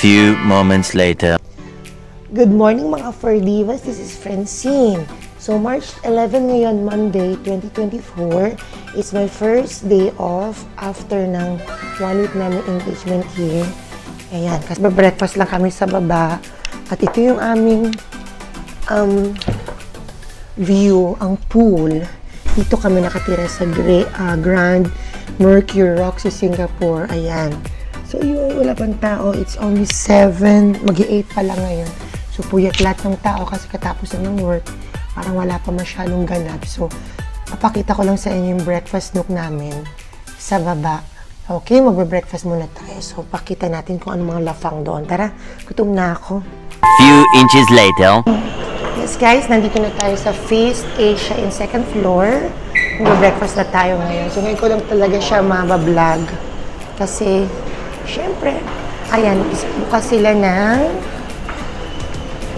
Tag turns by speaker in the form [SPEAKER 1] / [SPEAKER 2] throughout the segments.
[SPEAKER 1] few moments later.
[SPEAKER 2] Good morning mga Fur Divas, this is Francine. So March 11 ngayon, Monday, 2024 is my first day off after ng 1 week namin engagement here. Ayan, kasi breakfast lang kami sa baba. At ito yung aming view, ang pool. Dito kami nakatira sa Grand Mercure Roxy, Singapore. Ayan. So yun, wala pang tao. It's only 7, mag-8 pa lang ngayon. So puyat lahat ng tao kasi katapos ng work. Parang wala pa masyadong ganap. So, papakita ko lang sa inyo yung breakfast nook namin sa baba. Okay, magbe-breakfast muna tayo. So, pakita natin kung ano mga lafang doon. Tara, gutom na ako.
[SPEAKER 1] Few inches later.
[SPEAKER 2] Yes guys, nandito na tayo sa Feast Asia in 2nd floor. Magbe-breakfast na tayo ngayon. So, ngayon ko lang talaga siya mabablog. Kasi, syempre, ayan, bukas sila ng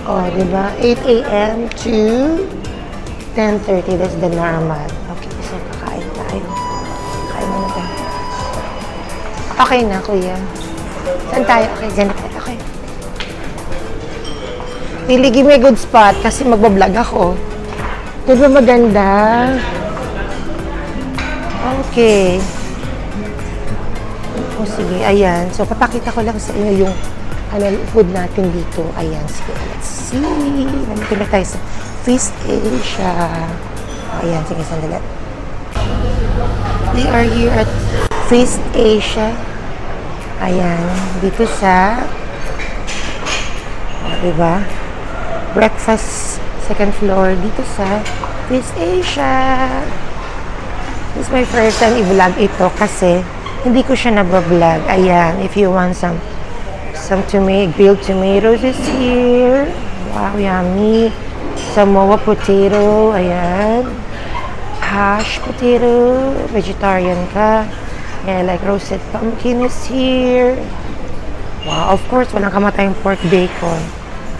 [SPEAKER 2] diba? 8 a.m. to 10:30. That's the normal. Okay, so kakain tayo. Kain muna tayo. Okay na, kuya. Saan tayo? Okay, dyan na tayo. Okay. Really, give me a good spot kasi magbablog ako. Diba maganda? Okay. O sige, ayan. So, papakita ko lang sa inyo yung food natin dito. Ayan, sige, let's see. Nandito na tayo sa Feast Asia. Ayan, sige, sandali. We are here at Feast Asia. Ayan, dito sa diba? Breakfast, 2nd floor, dito sa Feast Asia. This is my first time i-vlog ito kasi hindi ko siya nabablog. Ayan, if you want some grilled tomatoes is here. Wow, yummy. Samoa potato. Ayan. Hash potato. Vegetarian ka. Yeah, like roasted pumpkin is here. Wow, of course, walang kamatayang pork bacon.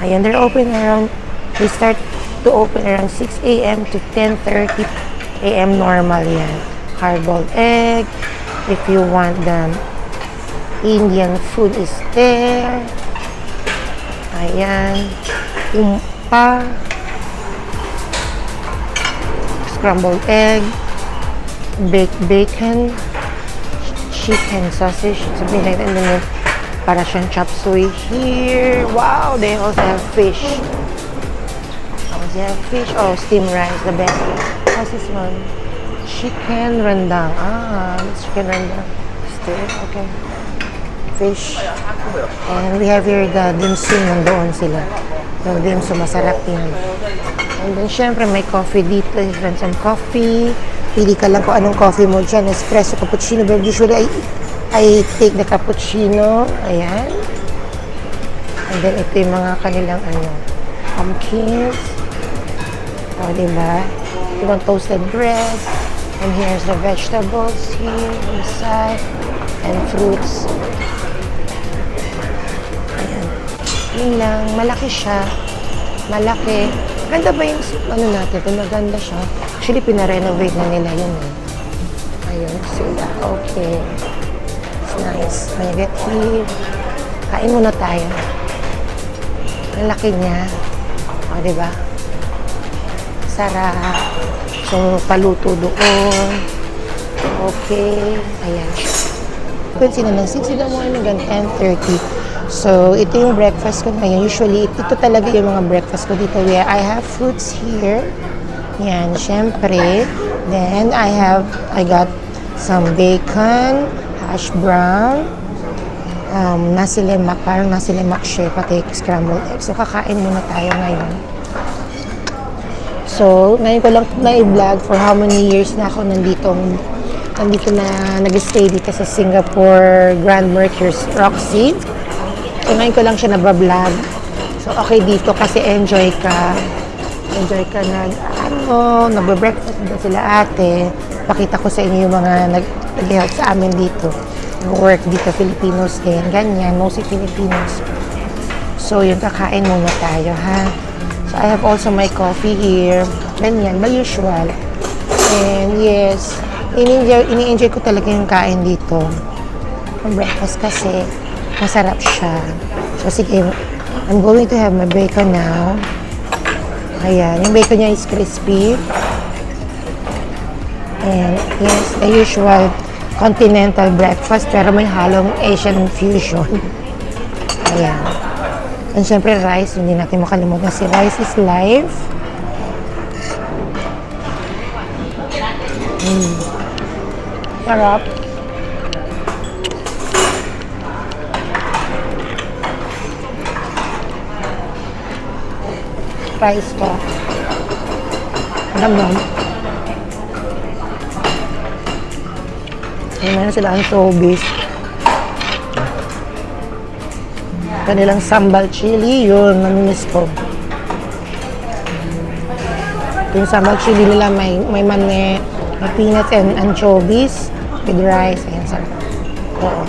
[SPEAKER 2] Ayan, they're open around, they start to open around 6 a.m. to 10:30 a.m. normal yan. Hard-boiled egg. If you want them, Indian food is there. Ayan. Umpa. Scrambled egg. Baked bacon. Chicken sausage. Something like that. And then para siyang chop suey here. Wow! They also have fish. Oh, they have fish. Oh, steamed rice. The best. What's this one? Chicken rendang. Ah, it's chicken rendang. Still, okay. Fish. And we have here the dim sum, nandoon sila. Yung dim sum, masarap yan. And then, syempre, may coffee dito. You want some coffee. Pili ka lang kung anong coffee mo dyan. Espresso, cappuccino. But usually, I take the cappuccino. Ayan. And then, ito yung mga kanilang pumpkins. O, diba? You want toasted bread. And here's the vegetables here inside. And fruits. Yun lang, malaki siya. Malaki. Ganda ba yung natin? Maganda siya. Actually, pinarenovate na nila yun Ayun sila. Okay. It's nice. May get here. Kain muna tayo. Ang laki niya. O, diba? Sarap. So, paluto doon. Okay. Ayan siya. Open sila ng 6 in the morning hanggang 10:30. So, ito yung breakfast ko ngayon. Usually, ito talaga yung mga breakfast ko dito. Where I have fruits here. Yan, syempre. Then, I got some bacon, hash brown, nasi lemak, parang nasi lemak siya, pati scrambled eggs. So, kakain muna tayo ngayon. So, ngayon ko lang na-vlog for how many years na ako nandito na nag-stay dito sa Singapore Grand Mercure Roxy. So, ngayon ko lang siya nabablog. So, okay dito kasi enjoy ka. Enjoy ka nagbe-breakfast din sila ate. Pakita ko sa inyo yung mga nag-help sa amin dito. Nag-work dito, Filipinos din. Ganyan, mostly Filipinos. So, yun, kakain muna tayo, ha? So, I have also my coffee here. Ganyan, by usual. And yes, ini-enjoy ko talaga yung kain dito. Ang breakfast kasi, Masarap siya. So, sige, I'm going to have my bacon now. Ayan, yung bacon niya is crispy. And yes, the usual continental breakfast pero may halong Asian fusion. Ayan. And syempre rice, hindi natin makalimutan si rice is life. Sarap. Rice ko. Alam mo. Meron sila ang showbiz. Kanilang sambal chili, yun, namimiss ko. Yung sambal chili nila may mani, may peanuts and anchovies with rice. Ayan, sarap. Oo.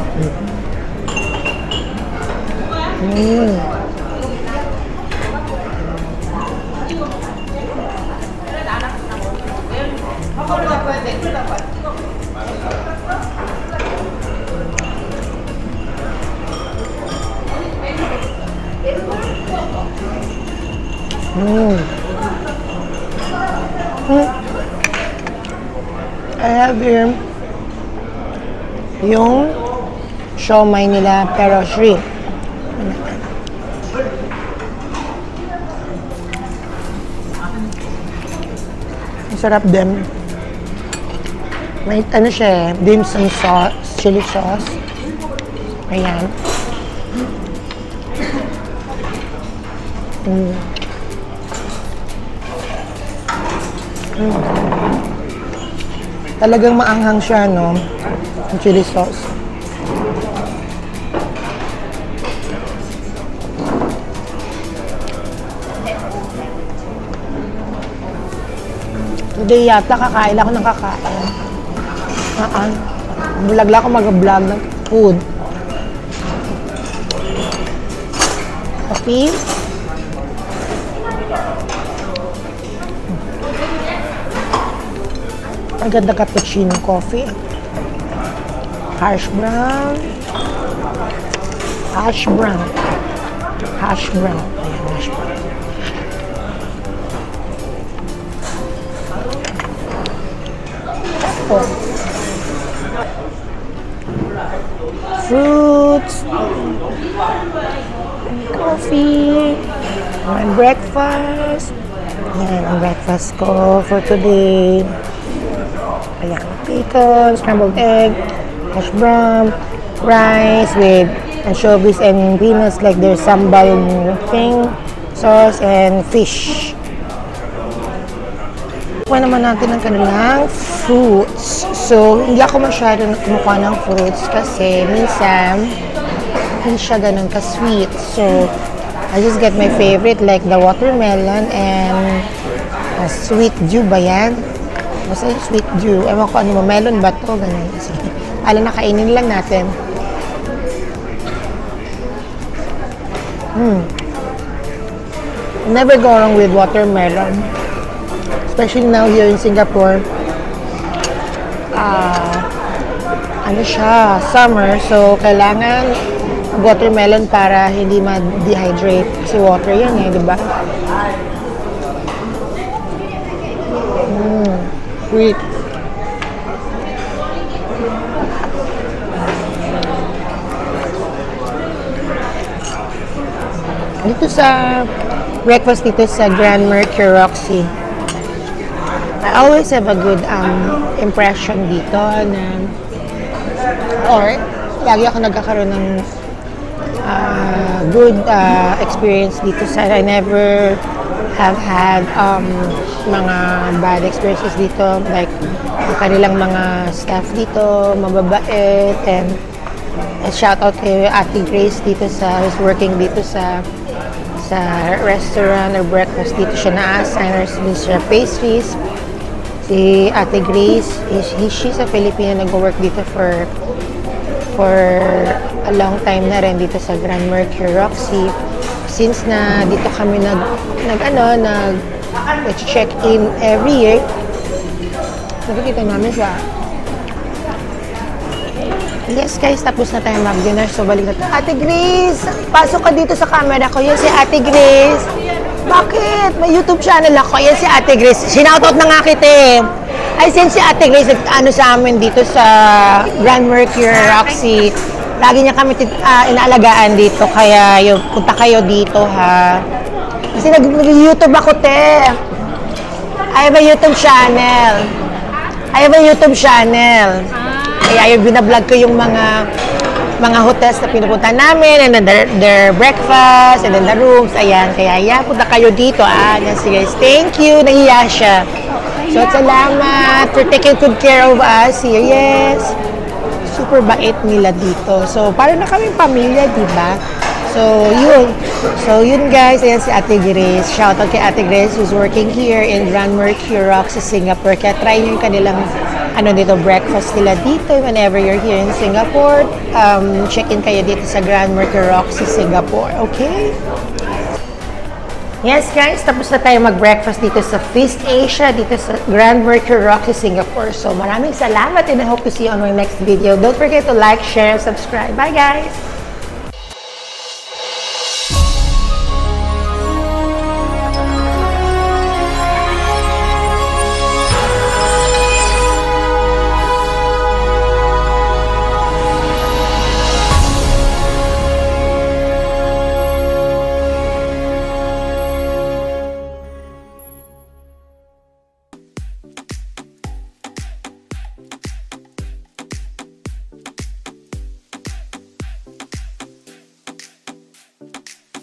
[SPEAKER 2] I have here yung siomai nila pero shrimp. Masarap din. May ano siya eh, dim sum sauce, chili sauce. Ayan. Talagang maanghang siya, no? Yung chili sauce. Today yata kakain ako ng kakain. Vlog lang ako mag-vlog ng food. Coffee. Ang ganda cappuccino coffee. Hash brown. Hash brown. Hash brown. Ayan, hash brown. Tapos. Fruits. Coffee. My breakfast. Ayan, ang breakfast ko for today. Ayan, bacon, scrambled egg, hash brown, rice with anchovies and peanuts like there's sambal thing, sauce, and fish. Kuha naman natin ang kanilang fruits. So, hindi ako masyadong kumukuha ng fruits kasi minsan hindi siya ganun ka-sweet. So, I just get my favorite like the watermelon and sweet dew ba yan? Basta yung sweet dew. Ewan ko ano mo, melon ba ito? Ganun. Sige. Alam na, kainin lang natin. Never go wrong with watermelon. Especially now here in Singapore. Ano siya, summer. So, kailangan watermelon para hindi ma-dehydrate. Kasi water yan eh, di ba? Sweet. Dito sa breakfast dito sa Grand Mercure Roxy, I always have a good impression dito na or lagi ako nagkakaroon ng good experience dito sa I never have had mga bad experiences dito, like kanilang mga staff dito, mababait, and shout out kay Ate Grace dito sa who's working dito sa restaurant or breakfast dito siya na-assign or siya pastries. Si Ate Grace, she's a Filipino, nag-work dito for a long time na rin dito sa Grand Mercure Roxy. Since na dito kami nag-check-in every year, nakikita namin siya. Yes guys, tapos na tayo mag-dinner. So balik na tayo. Ate Grace, pasok ka dito sa camera ko. Yan si Ate Grace. Bakit? May YouTube channel ako. Yan si Ate Grace. Sinoutout na nga kita eh. Ay, sin si Ate Grace, ano sa amin dito sa Grand Mercure Roxy. Lagi niya kami inaalagaan dito. Kaya yung, punta kayo dito ha. Kasi nag-YouTube ako te. I have a YouTube channel. Kaya yung binablog ko yung mga hotels na pinupunta namin, and then their breakfast, and then the rooms, ayan. Kaya punta kayo dito, Yes, guys. Thank you, nahiya siya. So, salamat for taking good care of us here. Yes. Super bait nila dito. So, parang na kaming pamilya, di ba? So, yun guys. Ayan si Ate Grace. Shoutout kay Ate Grace who's working here in Grand Mercure Roxy, Singapore. Kaya try nyo yung kanilang breakfast nila dito whenever you're here in Singapore. Check-in kayo dito sa Grand Mercure Roxy, Singapore. Okay? Yes guys, tapos na tayo mag-breakfast dito sa Feast Asia, dito sa Grand Mercure Roxy, Singapore. So, maraming salamat and I hope to see you on my next video. Don't forget to like, share, subscribe. Bye guys!